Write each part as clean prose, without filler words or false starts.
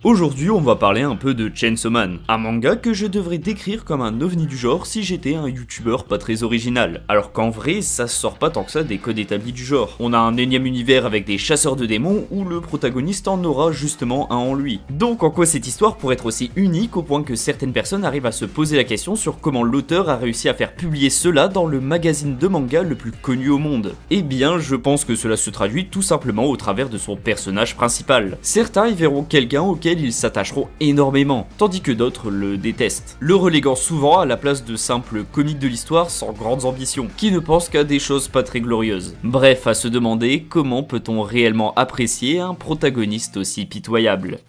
Aujourd'hui, on va parler un peu de Chainsaw Man, un manga que je devrais décrire comme un ovni du genre si j'étais un youtubeur pas très original, alors qu'en vrai, ça sort pas tant que ça des codes établis du genre. On a un énième univers avec des chasseurs de démons où le protagoniste en aura justement un en lui. Donc en quoi cette histoire pourrait être aussi unique au point que certaines personnes arrivent à se poser la question sur comment l'auteur a réussi à faire publier cela dans le magazine de manga le plus connu au monde? Eh bien, je pense que cela se traduit tout simplement au travers de son personnage principal. Certains y verront quelqu'un auquel ils s'attacheront énormément, tandis que d'autres le détestent, le reléguant souvent à la place de simples comiques de l'histoire sans grandes ambitions, qui ne pensent qu'à des choses pas très glorieuses. Bref, à se demander comment peut-on réellement apprécier un protagoniste aussi pitoyable.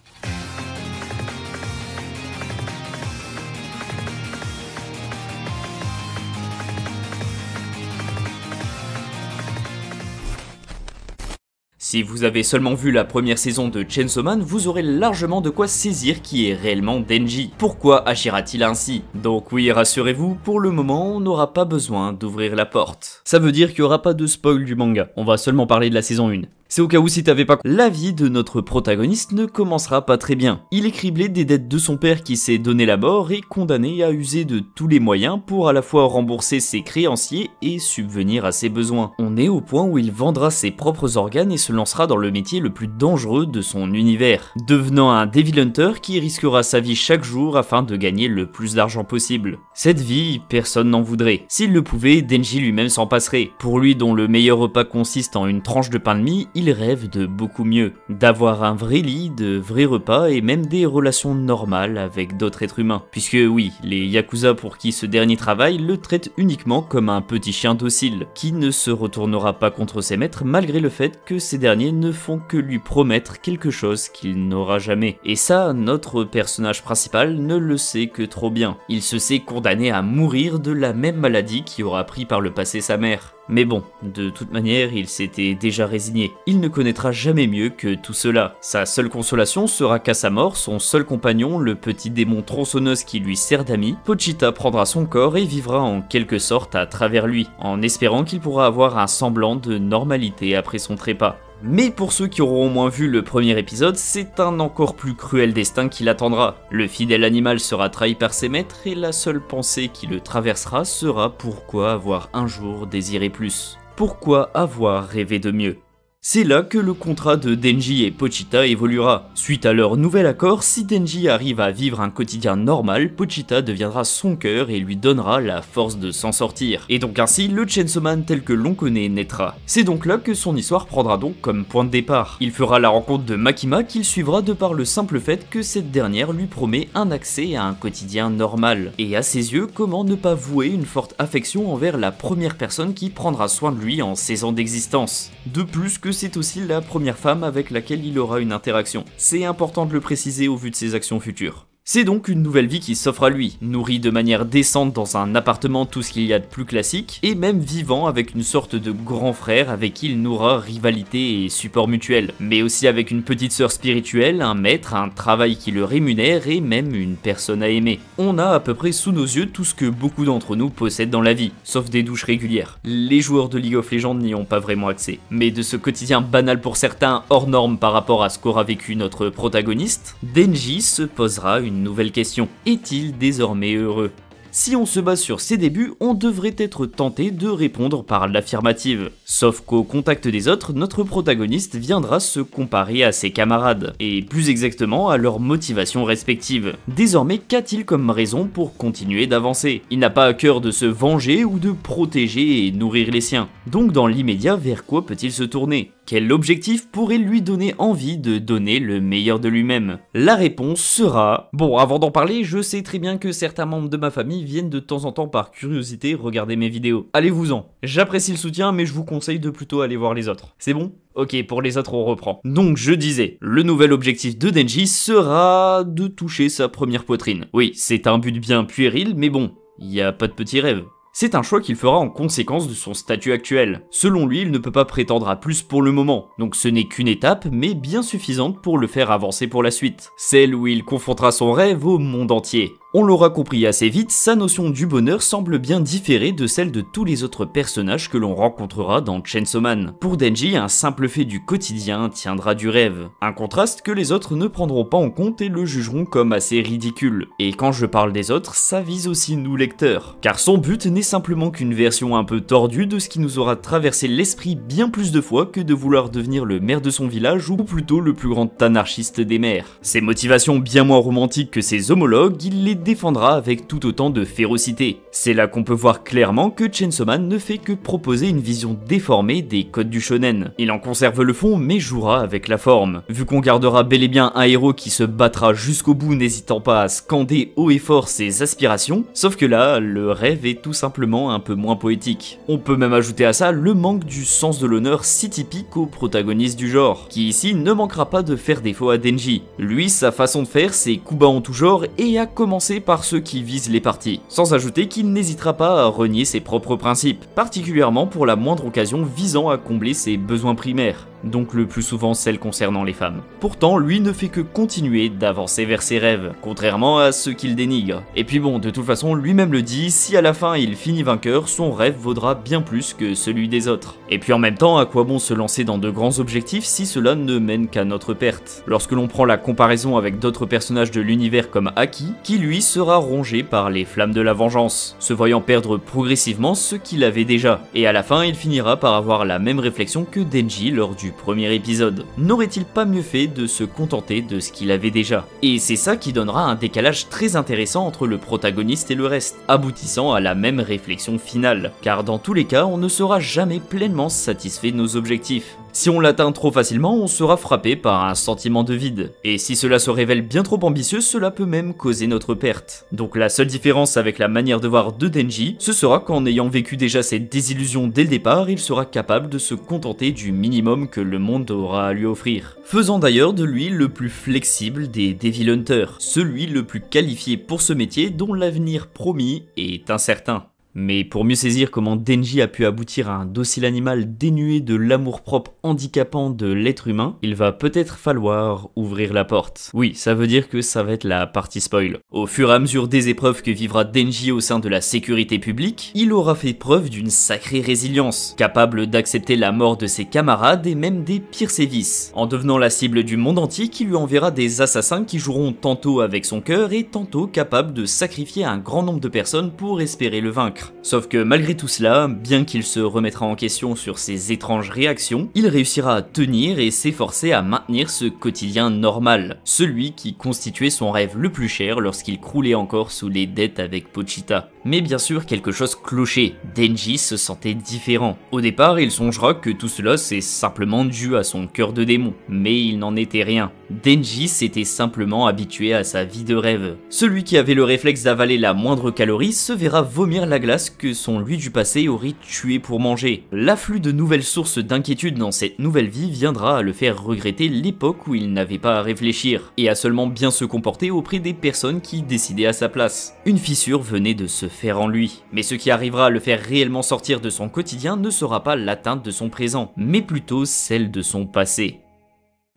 Si vous avez seulement vu la première saison de Chainsaw Man, vous aurez largement de quoi saisir qui est réellement Denji. Pourquoi agira-t-il ainsi? Donc oui, rassurez-vous, pour le moment, on n'aura pas besoin d'ouvrir la porte. Ça veut dire qu'il n'y aura pas de spoil du manga, on va seulement parler de la saison 1. C'est au cas où si t'avais pas... La vie de notre protagoniste ne commencera pas très bien. Il est criblé des dettes de son père qui s'est donné la mort et condamné à user de tous les moyens pour à la fois rembourser ses créanciers et subvenir à ses besoins. On est au point où il vendra ses propres organes et se lancera dans le métier le plus dangereux de son univers, devenant un Devil Hunter qui risquera sa vie chaque jour afin de gagner le plus d'argent possible. Cette vie, personne n'en voudrait. S'il le pouvait, Denji lui-même s'en passerait. Pour lui dont le meilleur repas consiste en une tranche de pain de mie, il rêve de beaucoup mieux, d'avoir un vrai lit, de vrais repas et même des relations normales avec d'autres êtres humains. Puisque oui, les Yakuza pour qui ce dernier travaille le traitent uniquement comme un petit chien docile, qui ne se retournera pas contre ses maîtres malgré le fait que ces derniers ne font que lui promettre quelque chose qu'il n'aura jamais. Et ça, notre personnage principal ne le sait que trop bien. Il se sait condamné à mourir de la même maladie qui aura pris par le passé sa mère. Mais bon, de toute manière, il s'était déjà résigné. Il ne connaîtra jamais mieux que tout cela. Sa seule consolation sera qu'à sa mort, son seul compagnon, le petit démon tronçonneuse qui lui sert d'ami, Pochita prendra son corps et vivra en quelque sorte à travers lui, en espérant qu'il pourra avoir un semblant de normalité après son trépas. Mais pour ceux qui auront au moins vu le premier épisode, c'est un encore plus cruel destin qui l'attendra. Le fidèle animal sera trahi par ses maîtres et la seule pensée qui le traversera sera pourquoi avoir un jour désiré plus. Pourquoi avoir rêvé de mieux. C'est là que le contrat de Denji et Pochita évoluera. Suite à leur nouvel accord, si Denji arrive à vivre un quotidien normal, Pochita deviendra son cœur et lui donnera la force de s'en sortir. Et donc ainsi, le Chainsaw Man tel que l'on connaît naîtra. C'est donc là que son histoire prendra donc comme point de départ. Il fera la rencontre de Makima qu'il suivra de par le simple fait que cette dernière lui promet un accès à un quotidien normal. Et à ses yeux, comment ne pas vouer une forte affection envers la première personne qui prendra soin de lui en 16 ans d'existence. De plus que c'est aussi la première femme avec laquelle il aura une interaction. C'est important de le préciser au vu de ses actions futures. C'est donc une nouvelle vie qui s'offre à lui, nourri de manière décente dans un appartement tout ce qu'il y a de plus classique, et même vivant avec une sorte de grand frère avec qui il nourra rivalité et support mutuel, mais aussi avec une petite sœur spirituelle, un maître, un travail qui le rémunère et même une personne à aimer. On a à peu près sous nos yeux tout ce que beaucoup d'entre nous possèdent dans la vie, sauf des douches régulières. Les joueurs de League of Legends n'y ont pas vraiment accès. Mais de ce quotidien banal pour certains, hors norme par rapport à ce qu'aura vécu notre protagoniste, Denji se posera une nouvelle question. Est-il désormais heureux? Si on se base sur ses débuts, on devrait être tenté de répondre par l'affirmative. Sauf qu'au contact des autres, notre protagoniste viendra se comparer à ses camarades, et plus exactement à leurs motivations respectives. Désormais, qu'a-t-il comme raison pour continuer d'avancer? Il n'a pas à cœur de se venger ou de protéger et nourrir les siens. Donc dans l'immédiat, vers quoi peut-il se tourner? Quel objectif pourrait lui donner envie de donner le meilleur de lui-même? La réponse sera... Bon, avant d'en parler, je sais très bien que certains membres de ma famille viennent de temps en temps par curiosité regarder mes vidéos. Allez-vous-en. J'apprécie le soutien, mais je vous conseille de plutôt aller voir les autres. C'est bon? Ok, pour les autres on reprend. Donc je disais, le nouvel objectif de Denji sera de toucher sa première poitrine. Oui, c'est un but bien puéril, mais bon, il n'y a pas de petit rêve. C'est un choix qu'il fera en conséquence de son statut actuel. Selon lui, il ne peut pas prétendre à plus pour le moment, donc ce n'est qu'une étape, mais bien suffisante pour le faire avancer pour la suite. Celle où il confrontera son rêve au monde entier. On l'aura compris assez vite, sa notion du bonheur semble bien différer de celle de tous les autres personnages que l'on rencontrera dans Chainsaw Man. Pour Denji, un simple fait du quotidien tiendra du rêve. Un contraste que les autres ne prendront pas en compte et le jugeront comme assez ridicule. Et quand je parle des autres, ça vise aussi nous lecteurs. Car son but n'est simplement qu'une version un peu tordue de ce qui nous aura traversé l'esprit bien plus de fois que de vouloir devenir le maire de son village ou plutôt le plus grand anarchiste des maires. Ses motivations bien moins romantiques que ses homologues, il les défendra avec tout autant de férocité. C'est là qu'on peut voir clairement que Chainsaw Man ne fait que proposer une vision déformée des codes du shonen. Il en conserve le fond mais jouera avec la forme. Vu qu'on gardera bel et bien un héros qui se battra jusqu'au bout n'hésitant pas à scander haut et fort ses aspirations, sauf que là, le rêve est tout simplement un peu moins poétique. On peut même ajouter à ça le manque du sens de l'honneur si typique au protagoniste du genre, qui ici ne manquera pas de faire défaut à Denji. Lui, sa façon de faire, c'est coups bas en tout genre et à commencer par ceux qui visent les parties. Sans ajouter qu'il n'hésitera pas à renier ses propres principes, particulièrement pour la moindre occasion visant à combler ses besoins primaires, donc le plus souvent celles concernant les femmes. Pourtant, lui ne fait que continuer d'avancer vers ses rêves, contrairement à ceux qu'il dénigre. Et puis bon, de toute façon, lui-même le dit, si à la fin il finit vainqueur, son rêve vaudra bien plus que celui des autres. Et puis en même temps, à quoi bon se lancer dans de grands objectifs si cela ne mène qu'à notre perte? Lorsque l'on prend la comparaison avec d'autres personnages de l'univers comme Aki, qui lui sera rongé par les flammes de la vengeance, se voyant perdre progressivement ce qu'il avait déjà. Et à la fin, il finira par avoir la même réflexion que Denji lors du premier épisode. N'aurait-il pas mieux fait de se contenter de ce qu'il avait déjà? Et c'est ça qui donnera un décalage très intéressant entre le protagoniste et le reste, aboutissant à la même réflexion finale, car dans tous les cas, on ne sera jamais pleinement satisfait de nos objectifs. Si on l'atteint trop facilement, on sera frappé par un sentiment de vide. Et si cela se révèle bien trop ambitieux, cela peut même causer notre perte. Donc la seule différence avec la manière de voir de Denji, ce sera qu'en ayant vécu déjà cette désillusion dès le départ, il sera capable de se contenter du minimum que le monde aura à lui offrir. Faisant d'ailleurs de lui le plus flexible des Devil Hunters, celui le plus qualifié pour ce métier dont l'avenir promis est incertain. Mais pour mieux saisir comment Denji a pu aboutir à un docile animal dénué de l'amour-propre handicapant de l'être humain, il va peut-être falloir ouvrir la porte. Oui, ça veut dire que ça va être la partie spoil. Au fur et à mesure des épreuves que vivra Denji au sein de la sécurité publique, il aura fait preuve d'une sacrée résilience, capable d'accepter la mort de ses camarades et même des pires sévices, en devenant la cible du monde entier qui lui enverra des assassins qui joueront tantôt avec son cœur et tantôt capables de sacrifier un grand nombre de personnes pour espérer le vaincre. Sauf que malgré tout cela, bien qu'il se remettra en question sur ses étranges réactions, il réussira à tenir et s'efforcer à maintenir ce quotidien normal, celui qui constituait son rêve le plus cher lorsqu'il croulait encore sous les dettes avec Pochita. Mais bien sûr, quelque chose clochait, Denji se sentait différent. Au départ, il songera que tout cela c'est simplement dû à son cœur de démon, mais il n'en était rien. Denji s'était simplement habitué à sa vie de rêve. Celui qui avait le réflexe d'avaler la moindre calorie se verra vomir la glace que son lui du passé aurait tué pour manger. L'afflux de nouvelles sources d'inquiétude dans cette nouvelle vie viendra à le faire regretter l'époque où il n'avait pas à réfléchir, et à seulement bien se comporter auprès des personnes qui décidaient à sa place. Une fissure venait de se faire en lui, mais ce qui arrivera à le faire réellement sortir de son quotidien ne sera pas l'atteinte de son présent, mais plutôt celle de son passé.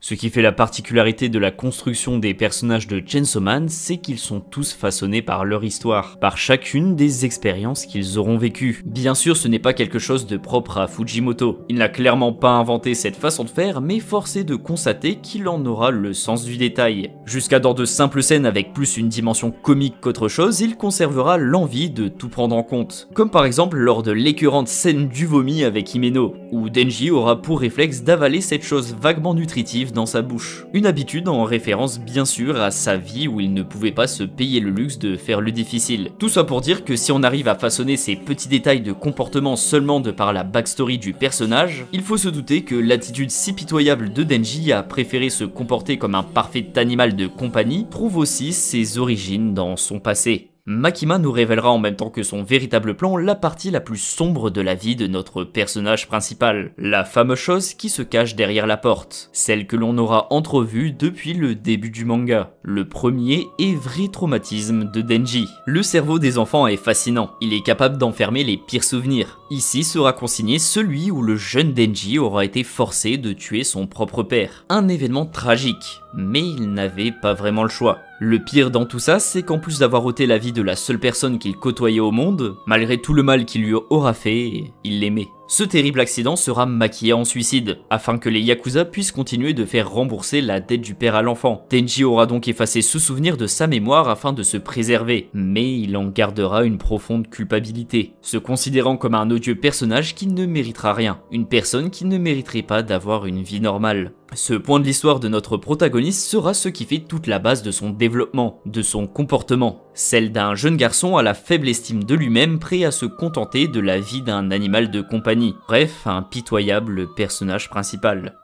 Ce qui fait la particularité de la construction des personnages de Chainsaw Man, c'est qu'ils sont tous façonnés par leur histoire, par chacune des expériences qu'ils auront vécues. Bien sûr, ce n'est pas quelque chose de propre à Fujimoto. Il n'a clairement pas inventé cette façon de faire, mais force est de constater qu'il en aura le sens du détail. Jusqu'à dans de simples scènes avec plus une dimension comique qu'autre chose, il conservera l'envie de tout prendre en compte. Comme par exemple lors de l'écœurante scène du vomi avec Himeno, où Denji aura pour réflexe d'avaler cette chose vaguement nutritive dans sa bouche. Une habitude en référence bien sûr à sa vie où il ne pouvait pas se payer le luxe de faire le difficile. Tout ça pour dire que si on arrive à façonner ces petits détails de comportement seulement de par la backstory du personnage, il faut se douter que l'attitude si pitoyable de Denji à préférer se comporter comme un parfait animal de compagnie trouve aussi ses origines dans son passé. Makima nous révélera en même temps que son véritable plan la partie la plus sombre de la vie de notre personnage principal, la fameuse chose qui se cache derrière la porte, celle que l'on aura entrevue depuis le début du manga, le premier et vrai traumatisme de Denji. Le cerveau des enfants est fascinant, il est capable d'enfermer les pires souvenirs. Ici sera consigné celui où le jeune Denji aura été forcé de tuer son propre père, un événement tragique. Mais il n'avait pas vraiment le choix. Le pire dans tout ça, c'est qu'en plus d'avoir ôté la vie de la seule personne qu'il côtoyait au monde, malgré tout le mal qu'il lui aura fait, il l'aimait. Ce terrible accident sera maquillé en suicide, afin que les Yakuza puissent continuer de faire rembourser la dette du père à l'enfant. Denji aura donc effacé ce souvenir de sa mémoire afin de se préserver, mais il en gardera une profonde culpabilité, se considérant comme un odieux personnage qui ne méritera rien, une personne qui ne mériterait pas d'avoir une vie normale. Ce point de l'histoire de notre protagoniste sera ce qui fait toute la base de son développement, de son comportement, celle d'un jeune garçon à la faible estime de lui-même prêt à se contenter de la vie d'un animal de compagnie, bref, un pitoyable personnage principal.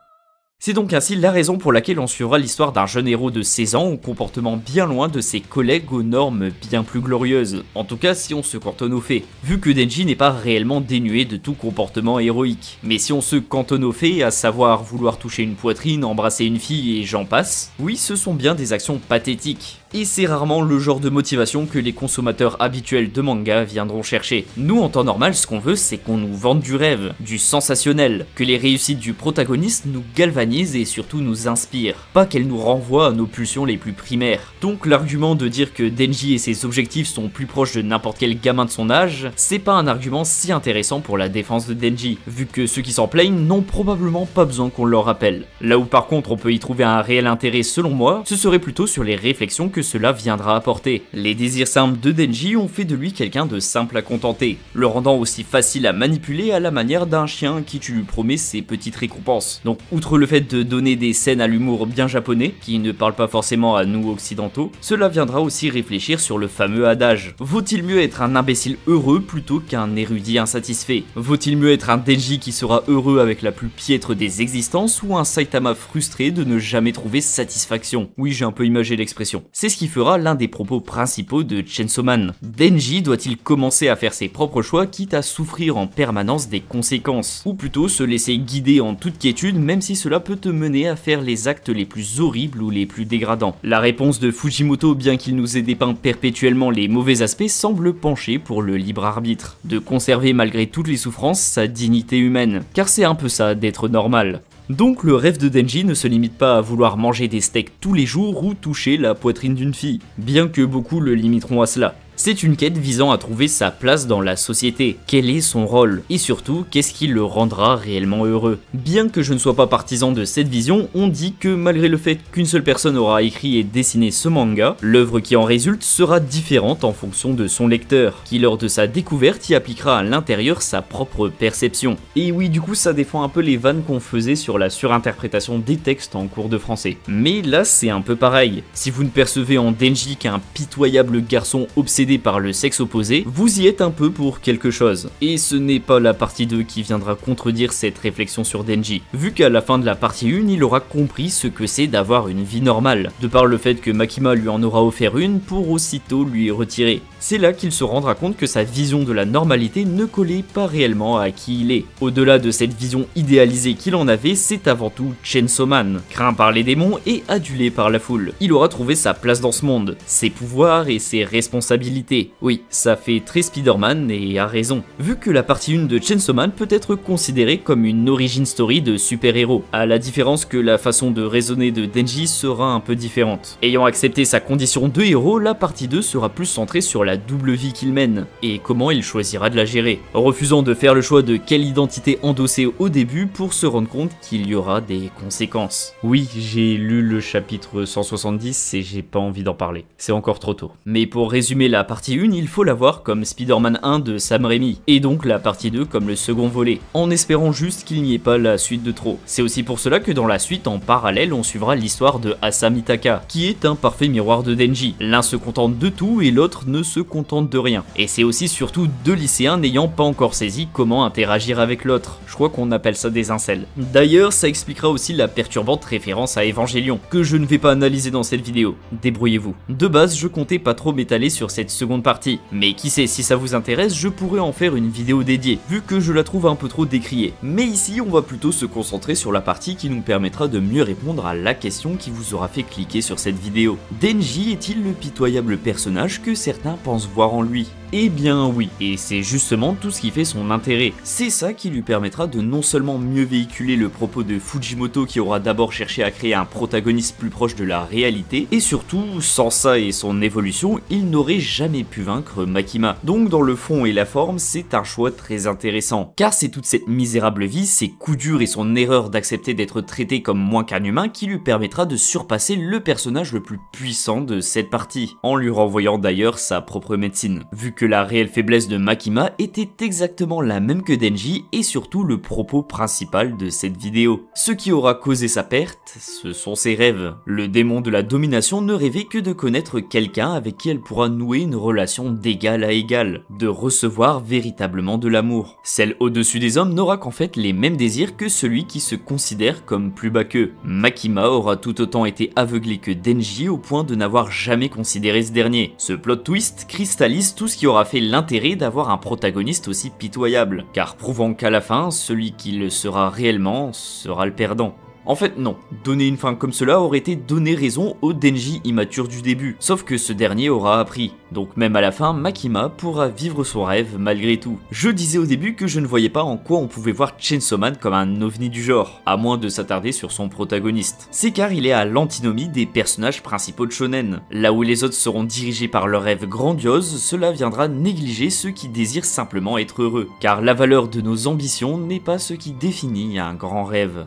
C'est donc ainsi la raison pour laquelle on suivra l'histoire d'un jeune héros de 16 ans au comportement bien loin de ses collègues aux normes bien plus glorieuses, en tout cas si on se cantonne aux faits, vu que Denji n'est pas réellement dénué de tout comportement héroïque. Mais si on se cantonne aux faits, à savoir vouloir toucher une poitrine, embrasser une fille et j'en passe, oui ce sont bien des actions pathétiques. Et c'est rarement le genre de motivation que les consommateurs habituels de manga viendront chercher. Nous en temps normal ce qu'on veut c'est qu'on nous vende du rêve, du sensationnel, que les réussites du protagoniste nous galvanisent et surtout nous inspirent, pas qu'elles nous renvoient à nos pulsions les plus primaires. Donc l'argument de dire que Denji et ses objectifs sont plus proches de n'importe quel gamin de son âge, c'est pas un argument si intéressant pour la défense de Denji, vu que ceux qui s'en plaignent n'ont probablement pas besoin qu'on leur rappelle. Là où par contre on peut y trouver un réel intérêt selon moi, ce serait plutôt sur les réflexions que cela viendra apporter. Les désirs simples de Denji ont fait de lui quelqu'un de simple à contenter, le rendant aussi facile à manipuler à la manière d'un chien qui tu lui promets ses petites récompenses. Donc outre le fait de donner des scènes à l'humour bien japonais, qui ne parlent pas forcément à nous occidentaux, cela viendra aussi réfléchir sur le fameux adage. Vaut-il mieux être un imbécile heureux plutôt qu'un érudit insatisfait? Vaut-il mieux être un Denji qui sera heureux avec la plus piètre des existences ou un Saitama frustré de ne jamais trouver satisfaction? Oui, j'ai un peu imagé l'expression. C'est ce qui fera l'un des propos principaux de Chainsaw Man. Denji doit-il commencer à faire ses propres choix quitte à souffrir en permanence des conséquences? Ou plutôt se laisser guider en toute quiétude même si cela peut te mener à faire les actes les plus horribles ou les plus dégradants? La réponse de Fujimoto, bien qu'il nous ait dépeint perpétuellement les mauvais aspects, semble pencher pour le libre arbitre, de conserver malgré toutes les souffrances sa dignité humaine, car c'est un peu ça d'être normal. Donc le rêve de Denji ne se limite pas à vouloir manger des steaks tous les jours ou toucher la poitrine d'une fille, bien que beaucoup le limiteront à cela. C'est une quête visant à trouver sa place dans la société, quel est son rôle, et surtout qu'est-ce qui le rendra réellement heureux. Bien que je ne sois pas partisan de cette vision, on dit que malgré le fait qu'une seule personne aura écrit et dessiné ce manga, l'œuvre qui en résulte sera différente en fonction de son lecteur, qui lors de sa découverte y appliquera à l'intérieur sa propre perception. Et oui, du coup ça défend un peu les vannes qu'on faisait sur la surinterprétation des textes en cours de français. Mais là c'est un peu pareil, si vous ne percevez en Denji qu'un pitoyable garçon obsédé par le sexe opposé, vous y êtes un peu pour quelque chose. Et ce n'est pas la partie 2 qui viendra contredire cette réflexion sur Denji, vu qu'à la fin de la partie 1, il aura compris ce que c'est d'avoir une vie normale, de par le fait que Makima lui en aura offert une pour aussitôt lui retirer. C'est là qu'il se rendra compte que sa vision de la normalité ne collait pas réellement à qui il est. Au-delà de cette vision idéalisée qu'il en avait, c'est avant tout Chainsaw Man, craint par les démons et adulé par la foule. Il aura trouvé sa place dans ce monde, ses pouvoirs et ses responsabilités. Oui, ça fait très Spider-Man et a raison, vu que la partie 1 de Chainsaw Man peut être considérée comme une origin story de super-héros, à la différence que la façon de raisonner de Denji sera un peu différente. Ayant accepté sa condition de héros, la partie 2 sera plus centrée sur la double vie qu'il mène, et comment il choisira de la gérer, refusant de faire le choix de quelle identité endosser au début pour se rendre compte qu'il y aura des conséquences. Oui, j'ai lu le chapitre 170 et j'ai pas envie d'en parler, c'est encore trop tôt. Mais pour résumer la partie 1, il faut la voir comme Spider-Man 1 de Sam Raimi, et donc la partie 2 comme le second volet, en espérant juste qu'il n'y ait pas la suite de trop. C'est aussi pour cela que dans la suite, en parallèle, on suivra l'histoire de Asa Mitaka, qui est un parfait miroir de Denji. L'un se contente de tout et l'autre ne se contente de rien. Et c'est aussi surtout deux lycéens n'ayant pas encore saisi comment interagir avec l'autre. Je crois qu'on appelle ça des incels. D'ailleurs, ça expliquera aussi la perturbante référence à Evangelion, que je ne vais pas analyser dans cette vidéo. Débrouillez-vous. De base, je comptais pas trop m'étaler sur cette seconde partie, mais qui sait, si ça vous intéresse, je pourrais en faire une vidéo dédiée, vu que je la trouve un peu trop décriée. Mais ici, on va plutôt se concentrer sur la partie qui nous permettra de mieux répondre à la question qui vous aura fait cliquer sur cette vidéo. Denji est-il le pitoyable personnage que certains pense voir en lui. Eh bien oui, et c'est justement tout ce qui fait son intérêt. C'est ça qui lui permettra de non seulement mieux véhiculer le propos de Fujimoto qui aura d'abord cherché à créer un protagoniste plus proche de la réalité, et surtout, sans ça et son évolution, il n'aurait jamais pu vaincre Makima. Donc dans le fond et la forme, c'est un choix très intéressant, car c'est toute cette misérable vie, ses coups durs et son erreur d'accepter d'être traité comme moins qu'un humain qui lui permettra de surpasser le personnage le plus puissant de cette partie, en lui renvoyant d'ailleurs sa propre médecine, vu que la réelle faiblesse de Makima était exactement la même que Denji et surtout le propos principal de cette vidéo. Ce qui aura causé sa perte, ce sont ses rêves. Le démon de la domination ne rêvait que de connaître quelqu'un avec qui elle pourra nouer une relation d'égal à égal, de recevoir véritablement de l'amour. Celle au-dessus des hommes n'aura qu'en fait les mêmes désirs que celui qui se considère comme plus bas qu'eux. Makima aura tout autant été aveuglé que Denji au point de n'avoir jamais considéré ce dernier. Ce plot twist cristallise tout ce qui aura fait l'intérêt d'avoir un protagoniste aussi pitoyable, car prouvant qu'à la fin, celui qui le sera réellement sera le perdant. En fait non, donner une fin comme cela aurait été donner raison au Denji immature du début, sauf que ce dernier aura appris. Donc même à la fin, Makima pourra vivre son rêve malgré tout. Je disais au début que je ne voyais pas en quoi on pouvait voir Chainsaw Man comme un ovni du genre, à moins de s'attarder sur son protagoniste. C'est car il est à l'antinomie des personnages principaux de shonen. Là où les autres seront dirigés par leurs rêves grandioses, cela viendra négliger ceux qui désirent simplement être heureux, car la valeur de nos ambitions n'est pas ce qui définit un grand rêve.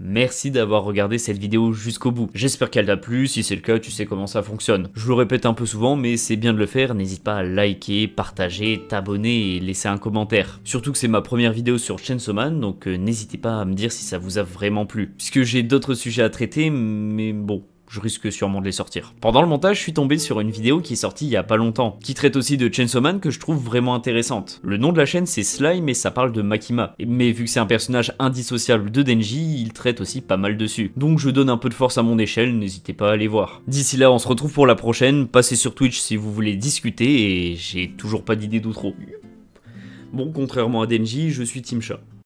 Merci d'avoir regardé cette vidéo jusqu'au bout. J'espère qu'elle t'a plu, si c'est le cas, tu sais comment ça fonctionne. Je le répète un peu souvent, mais c'est bien de le faire, n'hésite pas à liker, partager, t'abonner et laisser un commentaire. Surtout que c'est ma première vidéo sur Chainsaw Man, donc n'hésitez pas à me dire si ça vous a vraiment plu. Puisque j'ai d'autres sujets à traiter, mais bon, je risque sûrement de les sortir. Pendant le montage, je suis tombé sur une vidéo qui est sortie il y a pas longtemps, qui traite aussi de Chainsaw Man que je trouve vraiment intéressante. Le nom de la chaîne c'est Slime et ça parle de Makima, mais vu que c'est un personnage indissociable de Denji, il traite aussi pas mal dessus. Donc je donne un peu de force à mon échelle, n'hésitez pas à aller voir. D'ici là, on se retrouve pour la prochaine, passez sur Twitch si vous voulez discuter et j'ai toujours pas d'idée d'outro. Bon, contrairement à Denji, je suis Team Chat.